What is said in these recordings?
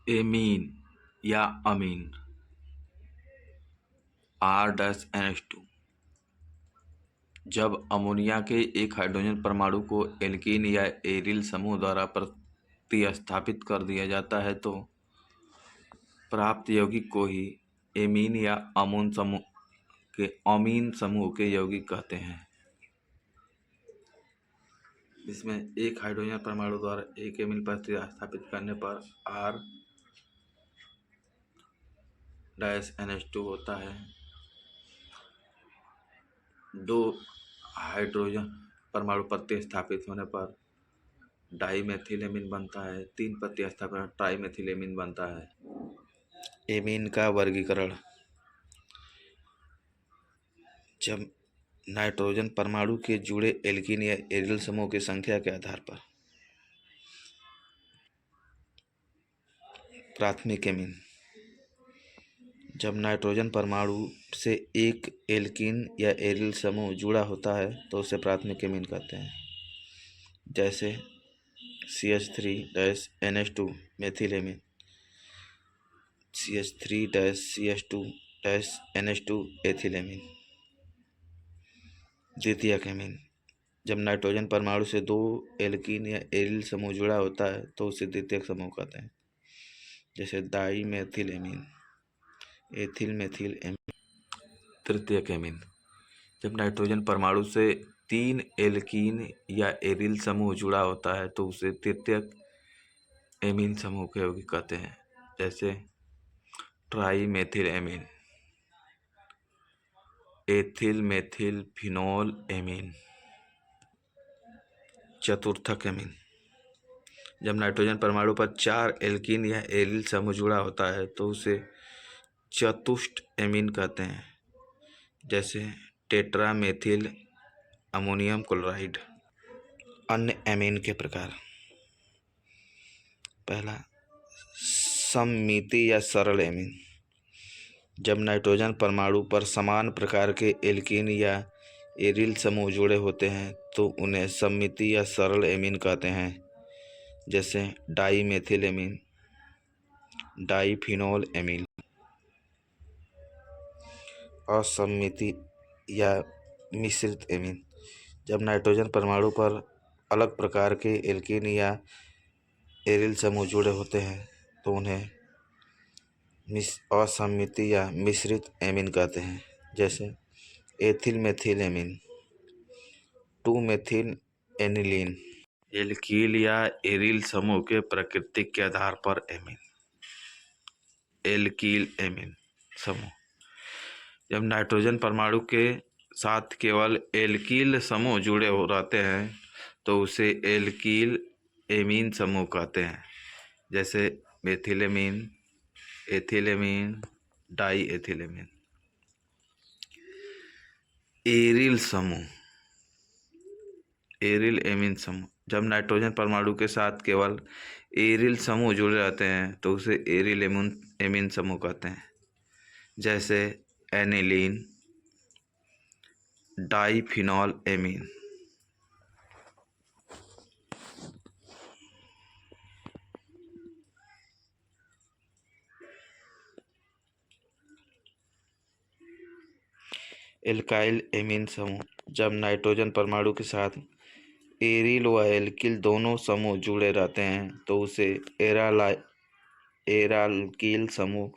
Amine या अमीन R-NH2 जब ammonia के एक हाइड्रोजन परमाणु को एल्कीन या एरिल समूह द्वारा प्रतिस्थापित कर दिया जाता है तो प्राप्त यौगिक को ही एमीन या अमीन समूह के यौगिक कहते हैं। इसमें एक हाइड्रोजन परमाणु द्वारा एक एमीन प्रतिस्थापित करने पर R-NH2 होता है। दो हाइड्रोजन परमाणु प्रतिस्थापित होने पर डाईमेथिलेमीन बनता है। तीन प्रतिस्थापन ट्राईमेथिलेमीन बनता है। एमीन का वर्गीकरण। जब नाइट्रोजन परमाणु के जुड़े एल्कीन या एरिल समूह की संख्या के आधार पर प्राथमिक एमीन। जब नाइट्रोजन परमाणु से एक एल्कीन या एरिल समूह जुड़ा होता है तो उसे प्राथमिक एमीन कहते हैं। जैसे CH3-NH2 मेथिलेमीन, CH3-CH2-NH2 एथिलेमीन। द्वितीयक एमीन। जब नाइट्रोजन परमाणु से दो एल्कीन या एरिल समूह जुड़ा होता है तो उसे द्वितीयक समूह कहते हैं। जैसे डाईमेथिलेमीन, एथिल मेथिल एमीन। तृतीयक एमीन। जब नाइट्रोजन परमाणु से तीन एल्कीन या एरिल समूह जुड़ा होता है तो उसे तृतीयक एमीन समूह के यौगिक कहते हैं। जैसे trimethyl amine, ethyl methyl phenol amine. चतुर्थक एमीन। जब नाइट्रोजन परमाणु पर चार एल्कीन या एरिल समूह जुड़ा होता है तो उसे चतुष्ट एमीन कहते हैं। जैसे टेट्रामेथिल अमोनियम क्लोराइड। अन्य एमीन के प्रकार। पहला, सममिति या सरल एमीन। जब नाइट्रोजन परमाणु पर समान प्रकार के एल्कीन या एरिल समूह जुड़े होते हैं तो उन्हें सममिति या सरल एमीन कहते हैं। जैसे डाईमेथिलेमीन, डाईफिनोल एमीन। असममिति या मिश्रित एमीन। जब नाइट्रोजन परमाणु पर अलग प्रकार के एल्कीन या एरिल समूह जुड़े होते हैं तो उन्हें असममिति या मिश्रित एमीन कहते हैं। जैसे एथिल मेथिल एमीन, 2-मेथिल एनिलीन। एल्कील या एरिल समूह के प्रकृति के आधार पर एमीन। एल्कील एमीन समूह। जब नाइट्रोजन परमाणु के साथ केवल एल्कील समूह जुड़े हो रहते हैं तो उसे एल्कील एमीन समूह कहते हैं। जैसे मेथिलेमीन, एथिलेमीन, डाई एथिलेमीन। एरिल समूह, एरिल एमीन समूह। जब नाइट्रोजन परमाणु के साथ केवल एरिल समूह जुड़े रहते हैं तो उसे एरिल एमीन समूह कहते हैं। जैसे एनिलीन, डाईफिनोल एमीन। एल्काइल एमीन समूह। जब नाइट्रोजन परमाणु के साथ एरिल व एल्किल दोनों समूह जुड़े रहते हैं तो उसे एराल्किल समूह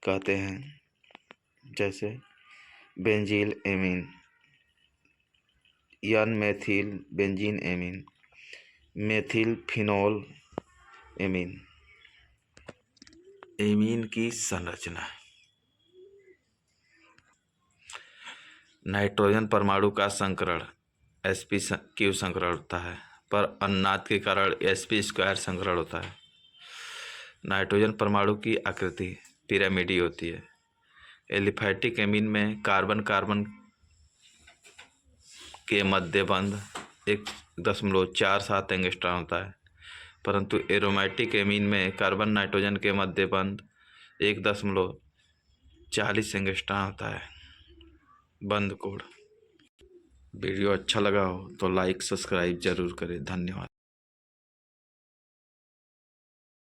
कहते हैं। जैसे बेंजील एमीन, N-मेथिल benzene amine, methyl phenol amine. Amine की संरचना। नाइट्रोजन परमाणु का संकरण sp3 संकरण होता है, पर अन्नाद के कारण sp2 संकरण होता है। नाइट्रोजन परमाणु की आकृति पिरामिडी होती है। एलिफैटिक एमीन में कार्बन कार्बन के मध्य बंध 1.47 एंगस्ट्रॉम होता है, परंतु एरोमेटिक एमीन में कार्बन नाइट्रोजन के मध्य बंध 1.40 एंगस्ट्रॉम होता है। बंद कोण। वीडियो अच्छा लगा हो तो लाइक सब्सक्राइब जरूर करें। धन्यवाद।